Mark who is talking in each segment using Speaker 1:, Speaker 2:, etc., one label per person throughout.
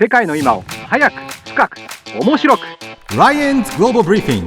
Speaker 1: 世界の今を早く深く面白く
Speaker 2: Ryan's Global Briefing。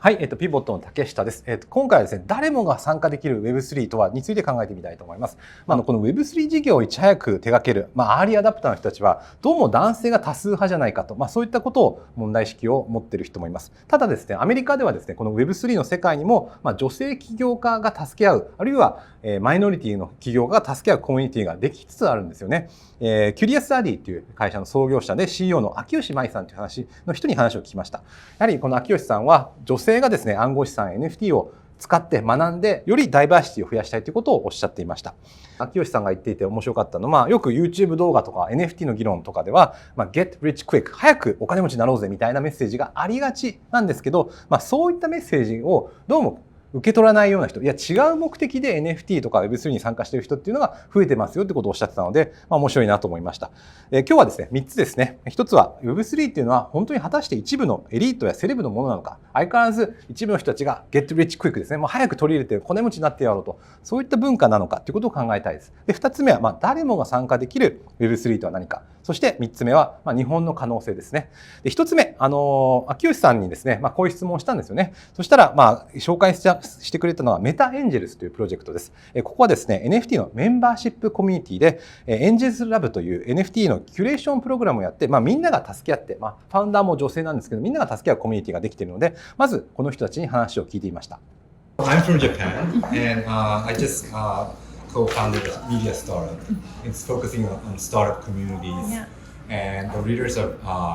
Speaker 3: はい、ピボットの竹下です。今回はですね、誰もが参加できる Web3 とはについて考えてみたいと思います。この Web3 事業をいち早く手掛ける、アーリーアダプターの人たちは、どうも男性が多数派じゃないかと、そういったことを問題意識を持っている人もいます。ただですね、アメリカではですね、この Web3 の世界にも、女性起業家が助け合う、あるいはマイノリティの起業家が助け合うコミュニティができつつあるんですよね。キュリアスアディという会社の創業者で CEO の秋吉舞さんという人に話を聞きました。やはりこの秋吉さんは女性がですね、暗号資産 NFT を使って学んでよりダイバーシティを増やしたいということをおっしゃっていました。秋吉さんが言っていて面白かったのは、よく YouTube 動画とか NFT の議論とかでは、Get rich quick 早くお金持ちになろうぜみたいなメッセージがありがちなんですけど、そういったメッセージをどうも受け取らないような人、いや違う目的で NFT とか Web3 に参加している人っていうのが増えてますよってことをおっしゃってたので、面白いなと思いました。今日はですね、3つですね。1つは Web3 っていうのは本当に果たして一部のエリートやセレブのものなのか、相変わらず一部の人たちが Get rich quick ですね、早く取り入れて金持ちになってやろうと、そういった文化なのかということを考えたいです。で、2つ目は誰もが参加できる Web3 とは何か。そして3つ目は日本の可能性ですね。で、1つ目、秋吉さんにですね、こういう質問をしたんですよね。そしたら紹介してくれたのはメタエンジェルスというプロジェクトです。ここはですね、NFT のメンバーシップコミュニティで、エンジェルスラブという NFT のキュレーションプログラムをやって、みんなが助け合って、ファウンダーも女性なんですけど、みんなが助け合うコミュニティができているので、まずこの人たちに話を聞いていました。
Speaker 4: I'm from Japan, and I just co-founded a media startup. It's focusing on startup communities, and the leaders are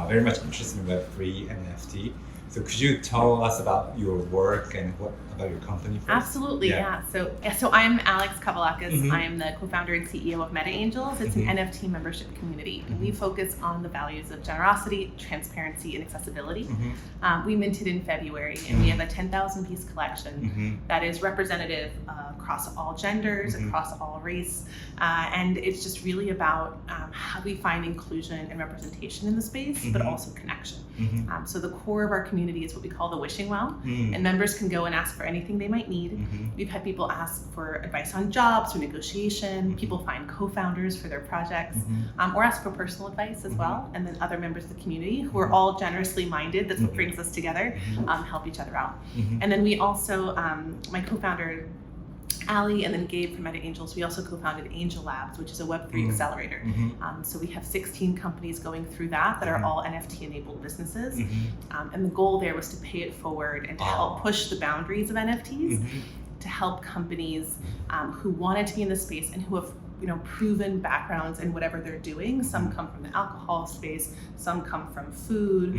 Speaker 4: very much interested in Web3 and NFT. So could you tell us about your work and what about your company first?
Speaker 5: Absolutely, yeah. So I'm Alex Kavalakis. I am the co-founder and CEO of Meta Angels. It's an NFT membership community. And we focus on the values of generosity, transparency, and accessibility. We minted in February, and we have a 10,000-piece collection that is representative across all genders, across all race. And it's just really about how we find inclusion and representation in the space, but also connection. So the core of our community is what we call the wishing well, and members can go and ask for anything they might need. We've had people ask for advice on jobs or negotiation. People find co-founders for their projects, or ask for personal advice as well. And then other members of the community who are all generously minded, that's what brings us together, help each other out. And then we also, my co-founder Ali and then Gabe from Meta Angels, we also co-founded Angel Labs, which is a Web3 accelerator. So we have 16 companies going through that are all NFT-enabled businesses. And the goal there was to pay it forward and to help push the boundaries of NFTs, to help companies who wanted to be in the space and who have proven backgrounds in whatever they're doing. Some come from the alcohol space, some come from food,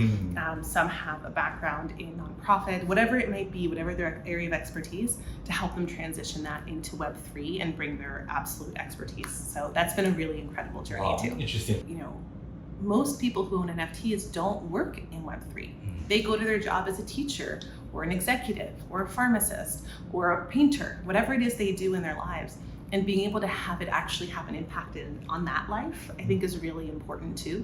Speaker 5: some have a background in nonprofit, whatever it might be, whatever their area of expertise, to help them transition that into Web3 and bring their absolute expertise. So that's been a really incredible journey too.
Speaker 4: Interesting.
Speaker 5: Most people who own NFTs don't work in Web3. They go to their job as a teacher or an executive or a pharmacist or a painter, whatever it is they do in their lives. And being able to have it actually have an impact on that life, I think is really important too.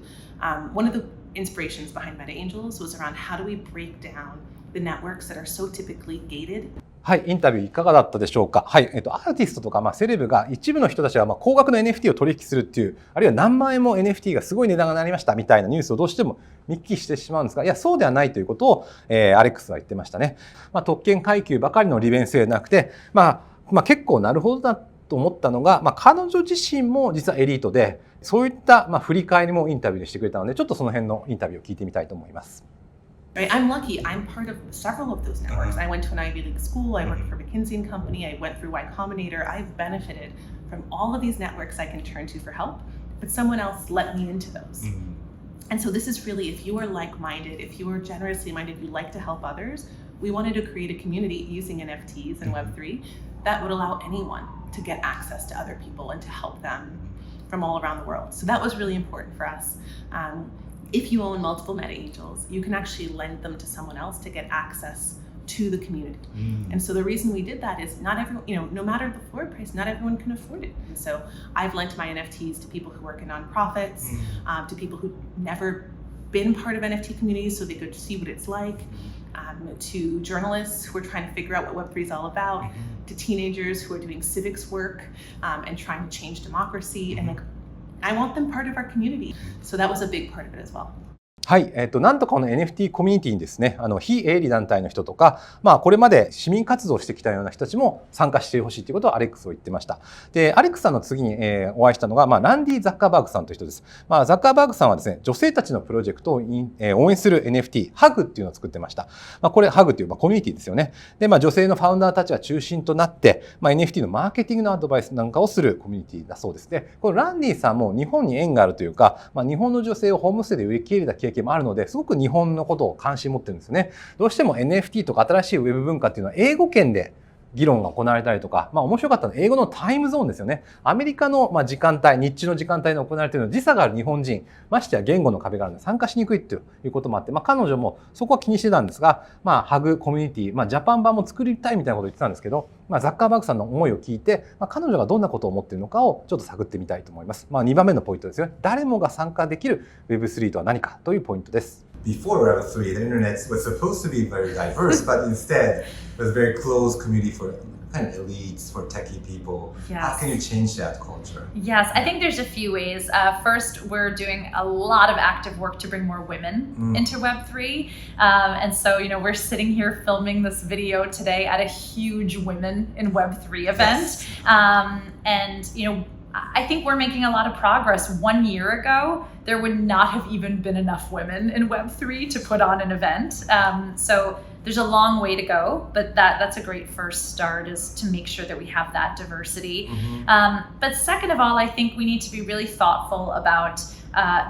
Speaker 5: One of the inspirations behind Meta Angels was around how do we break down the networks that are so typically gated.
Speaker 3: はい、インタビューいかがだったでしょうか。はい、アーティストとか、セレブが一部の人たちは高額の NFT を取引するっていう、あるいは何万円も NFT がすごい値段がなりましたみたいなニュースをどうしても見聞きしてしまうんですが、いや、そうではないということを、アレックスは言ってましたね。特権階級ばかりの利便性でなくて、結構なるほどだと思ったのが、彼女自身も実はエリートで、そういった振り返りもインタビューでしてくれたので、ちょっとその辺のインタビューを聞いてみたいと思います。
Speaker 5: Right. I'm lucky. I'm part of several of those networks. I went to an Ivy League school. I worked for McKinsey & Company. I went through Y Combinator. I've benefited from all of these networks I can turn to for help, but someone else let me into those. And so this is really, if you are like-minded, if you are generously minded, you like to help others, we wanted to create a community using NFTs and Web3 that would allow anyone to get access to other people and to help them from all around the world. So that was really important for us. If you own multiple Meta Angels, you can actually lend them to someone else to get access to the community. And so the reason we did that is not everyone, no matter the floor price, not everyone can afford it. And so I've lent my NFTs to people who work in nonprofits, to people who've never been part of NFT communities so they could see what it's like, to journalists who are trying to figure out what Web3 is all about, to teenagers who are doing civics work and trying to change democracy, and I want them part of our community. So that was a big part of it as well.
Speaker 3: はい、なんとかこの NFT コミュニティにですね、非営利団体の人とか、これまで市民活動をしてきたような人たちも参加してほしいということをアレックスは言ってました。で、アレックスさんの次に、お会いしたのが、ランディ・ザッカーバーグさんという人です。ザッカーバーグさんはですね、女性たちのプロジェクトを応援する NFT、ハグっていうのを作ってました。これ、ハグっていうコミュニティですよね。で、女性のファウンダーたちが中心となって、NFT のマーケティングのアドバイスなんかをするコミュニティだそうですね。このランディさんも日本に縁があるというか、日本の女性をホームステイで受け入れた経験もあるので、すごく日本のことを関心持ってるんですよね。どうしても NFT とか新しいウェブ文化っていうのは英語圏で議論が行われたりとか、面白かったのは英語のタイムゾーンですよね。アメリカの時間帯、日中の時間帯で行われているので時差がある日本人、ましてや言語の壁があるので参加しにくいということもあって、彼女もそこは気にしてたんですが、ハグコミュニティ、ジャパン版も作りたいみたいなことを言ってたんですけど、ザッカーバーグさんの思いを聞いて、彼女がどんなことを思っているのかをちょっと探ってみたいと思います。2番目のポイントですよね。誰もが参加できる Web3 とは何かというポイントです。
Speaker 4: Before Web3, the internet was supposed to be very diverse, but instead it was a very closed community for kind of elites, for techie people.
Speaker 6: Yes.
Speaker 4: How can you change that culture?
Speaker 6: Yes, I think there's a few ways. First, we're doing a lot of active work to bring more women into Web3. And so, we're sitting here filming this video today at a huge Women in Web3 event.
Speaker 4: Yes.
Speaker 6: I think we're making a lot of progress. 1 year ago, there would not have even been enough women in Web3 to put on an event. So there's a long way to go, but that's a great first start, is to make sure that we have that diversity. But second of all, I think we need to be really thoughtful about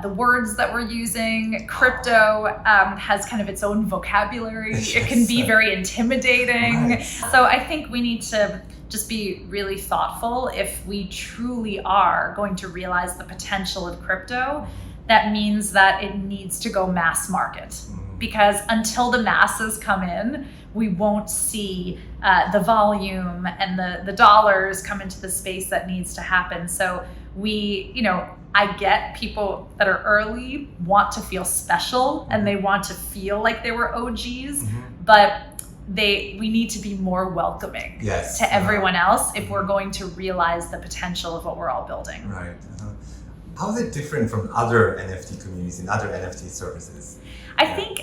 Speaker 6: the words that we're using. Crypto has kind of its own vocabulary. It can be very intimidating.
Speaker 4: Right.
Speaker 6: So I think we need to just be really thoughtful. If we truly are going to realize the potential of crypto, that means that it needs to go mass market. Because until the masses come in, we won't see the volume and the dollars come into the space that needs to happen. So I get people that are early want to feel special and they want to feel like they were OGs, but we need to be more welcoming to everyone else if we're going to realize the potential of what we're all building.
Speaker 4: Right. How is it different from other NFT communities and other NFT services?
Speaker 6: I think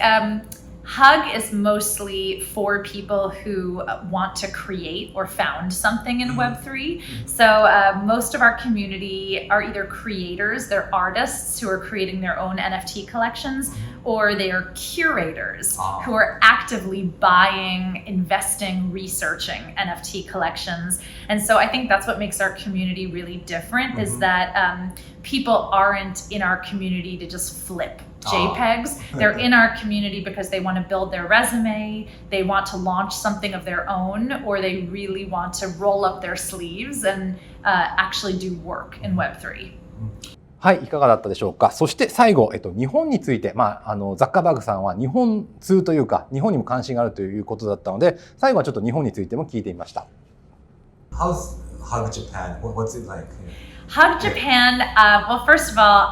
Speaker 6: Hug is mostly for people who want to create or found something in Web3. So most of our community are either creators, they're artists who are creating their own NFT collections, or they are curators who are actively buying, investing, researching NFT collections. And so I think that's what makes our community really different, is that people aren't in our community to just flip JPEGs. They're in our community because they want to build their resume, they want to launch something of their own, or they really want to roll up their sleeves and actually do work in Web3.
Speaker 3: はい、いかがだったでしょうか。そして最後、日本について、ザッカーバーグさんは日本通というか、日本にも関心があるということだったので、最後はちょっと日本についても聞いてみました。
Speaker 4: How's Hug Japan? What's it like?
Speaker 6: Hug Japan, well, first of all,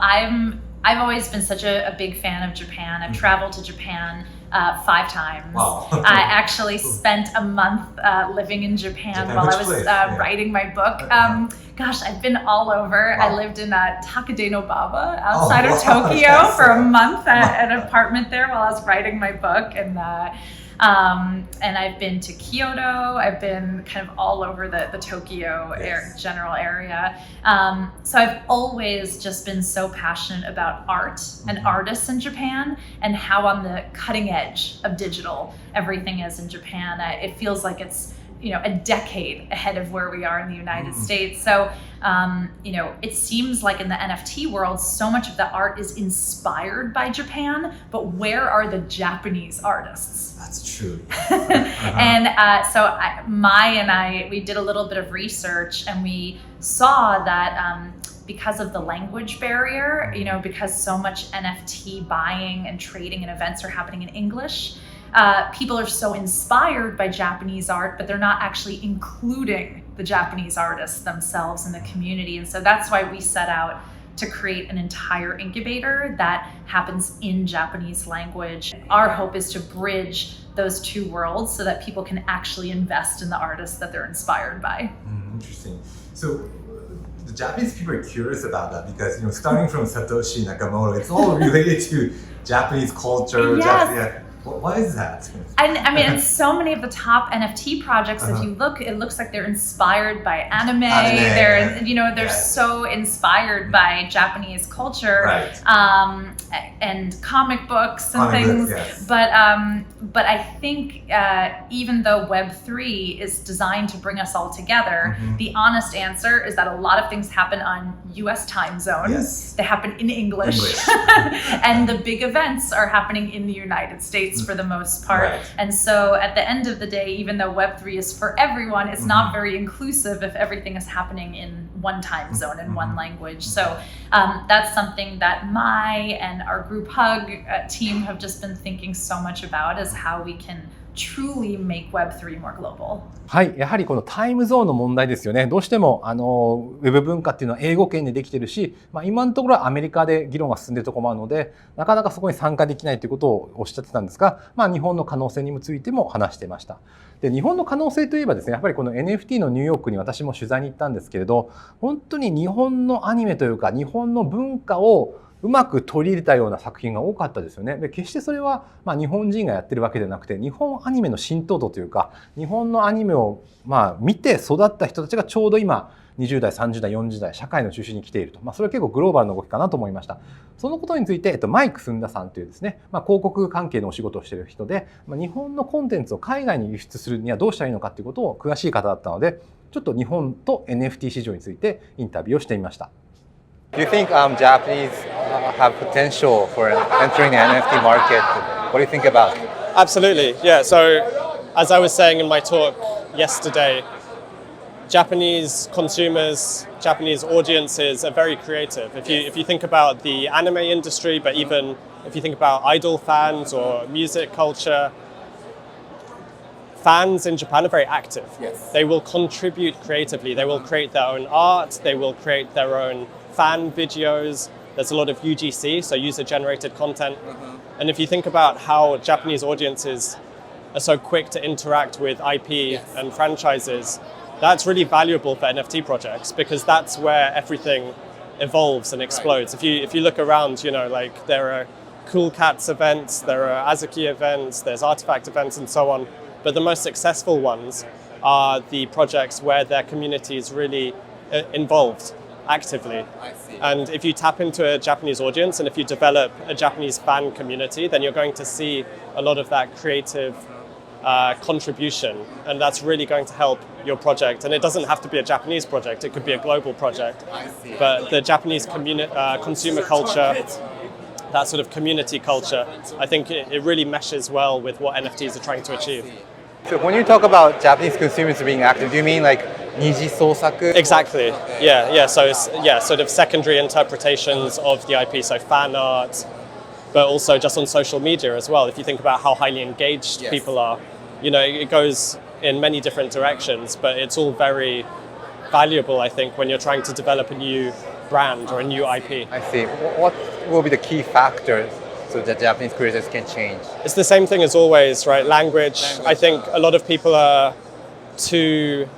Speaker 6: I've always been such a big fan of Japan. I've traveled to Japan 5 times.
Speaker 4: Wow.
Speaker 6: I actually spent a month living in Japan while I was writing my book. Gosh, I've been all over. I lived in Takadeno-baba outside of Tokyo for a month at an apartment there while I was writing my book. And I've been to Kyoto. I've been kind of all over the Tokyo general area. So I've always just been so passionate about art and artists in Japan, and how on the cutting edge of digital everything is in Japan. It feels like it's a decade ahead of where we are in the United States. So, it seems like in the NFT world, so much of the art is inspired by Japan, but where are the Japanese artists?
Speaker 4: That's true.
Speaker 6: And so Mai and I, we did a little bit of research, and we saw that because of the language barrier, because so much NFT buying and trading and events are happening in English, people are so inspired by Japanese art, but they're not actually including the Japanese artists themselves in the community. And so that's why we set out to create an entire incubator that happens in Japanese language. Our hope is to bridge those two worlds so that people can actually invest in the artists that they're inspired by.
Speaker 4: Interesting. So the Japanese people are curious about that because starting from Satoshi Nakamoto, it's all related to Japanese culture.
Speaker 6: Yes.
Speaker 4: Why is that?
Speaker 6: And I mean, and so many of the top NFT projects, if you look, it looks like they're inspired by anime. They're, they're so inspired by Japanese culture, and comic books and things. But I think even though Web3 is designed to bring us all together, the honest answer is that a lot of things happen on US time zones. They happen in English. And the big events are happening in the United States for the most part. And so at the end of the day, even though Web3 is for everyone, it's not very inclusive if everything is happening in one time zone and one language. So that's something that my and our group hug team have just been thinking so much about, is how we can truly make Web3 more global.
Speaker 3: はい、やはりこのタイムゾーンの問題ですよね。どうしてもウェブ文化っていうのは英語圏でできてるし、今のところはアメリカで議論が進んでいるところもあるので、なかなかそこに参加できないということをおっしゃってたんですが、日本の可能性についても話していました。で、日本の可能性といえばですね、やっぱりこの NFT のニューヨークに私も取材に行ったんですけれど、本当に日本のアニメというか日本の文化をうまく取り入れたような作品が多かったですよね。で、決してそれは日本人がやってるわけではなくて、日本アニメの浸透度というか、日本のアニメを見て育った人たちがちょうど今20代、30代、40代、社会の中心に来ていると。それは結構グローバルな動きかなと思いました。そのことについて、マイク・スンダさんというですね、広告関係のお仕事をしている人で、日本のコンテンツを海外に輸出するにはどうしたらいいのかということを詳しい方だったので、ちょっと日本と NFT 市場についてインタビューをしてみました。Do you think Japanese have potential for entering the NFT market? What do you think about?
Speaker 7: Absolutely, yeah. So, as I was saying in my talk yesterday, Japanese consumers, Japanese audiences are very creative. If you think about the anime industry, but even if you think about idol fans or music culture, fans in Japan are very active. They will contribute creatively. They will create their own art. They will create their own fan videos. There's a lot of UGC, so user-generated content. And if you think about how Japanese audiences are so quick to interact with IP and franchises, that's really valuable for NFT projects, because that's where everything evolves and explodes. If you look around, like there are Cool Cats events, there are Azuki events, there's Artifact events and so on. But the most successful ones are the projects where their community is really involved actively. And if you tap into a Japanese audience and if you develop a Japanese fan community, then you're going to see a lot of that creative contribution, and that's really going to help your project. And it doesn't have to be a Japanese project, it could be a global project. But the Japanese consumer culture, that sort of community culture, I think it really meshes well with what NFTs are trying to achieve.
Speaker 3: So when you talk about Japanese consumers being active, do you mean like niji sousaku?
Speaker 7: Exactly. Yeah. So it's sort of secondary interpretations of the IP, so fan art, but also just on social media as well. If you think about how highly engaged people are, it goes in many different directions, but it's all very valuable, I think, when you're trying to develop a new brand or a new IP.
Speaker 3: I see. What will be the key factors so that Japanese creators can change?
Speaker 7: It's the same thing as always, right? Language. I think a lot of people are too,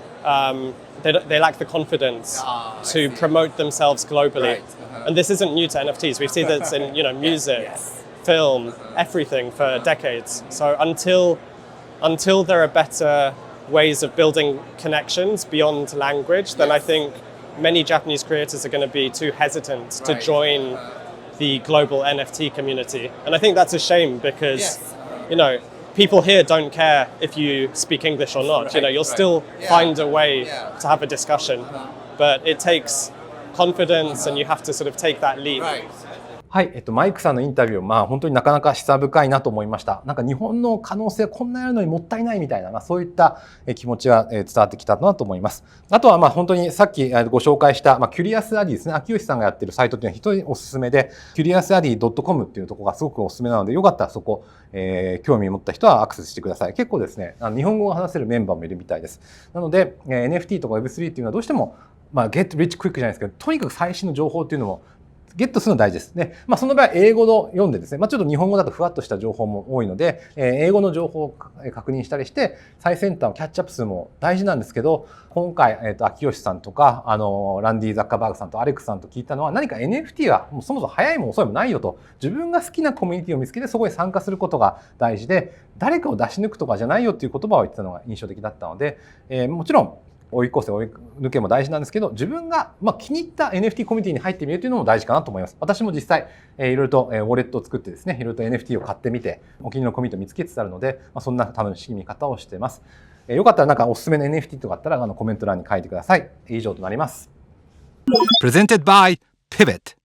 Speaker 7: they lack the confidence to promote themselves globally. And this isn't new to NFTs. We've seen this in music, film, everything for decades. So until there are better ways of building connections beyond language, then I think many Japanese creators are going to be too hesitant to join the global NFT community. And I think that's a shame because, people here don't care if you speak English or not. You'll still find a way to have a discussion. But it takes confidence and you have to sort of take that leap.
Speaker 3: はい、マイクさんのインタビュー、本当になかなか示唆深いなと思いました。なんか日本の可能性こんなやるのにもったいないみたいな、そういった気持ちが伝わってきたなと思います。あとは本当にさっきご紹介した、キュリアスアディですね、秋吉さんがやってるサイトっていうのは非常におすすめで、curiousaddy.com っていうところがすごくおすすめなので、よかったらそこ、興味を持った人はアクセスしてください。結構ですね、日本語が話せるメンバーもいるみたいです。なので、NFT とか Web3 っていうのはどうしても、get rich quick じゃないですけど、とにかく最新の情報っていうのもゲットするの大事です。で、その場合英語を読んでですね、ちょっと日本語だとふわっとした情報も多いので、英語の情報を確認したりして、最先端をキャッチアップするのも大事なんですけど、今回、秋吉さんとか、ランディ・ザッカーバーグさんとアレックスさんと聞いたのは、何か NFT はもうそもそも早いも遅いもないよと、自分が好きなコミュニティを見つけてそこに参加することが大事で、誰かを出し抜くとかじゃないよっていう言葉を言ってたのが印象的だったので、もちろん、追い越せ追い抜けも大事なんですけど、自分が気に入った NFT コミュニティに入ってみるというのも大事かなと思います。私も実際いろいろとウォレットを作ってですね、いろいろと NFT を買ってみてお気に入りのコミュニティを見つけつつあるので、そんな楽しみ方をしています。よかったらなんかおすすめの NFT とかあったらコメント欄に書いてください。以上となります。
Speaker 2: Presented by Pivot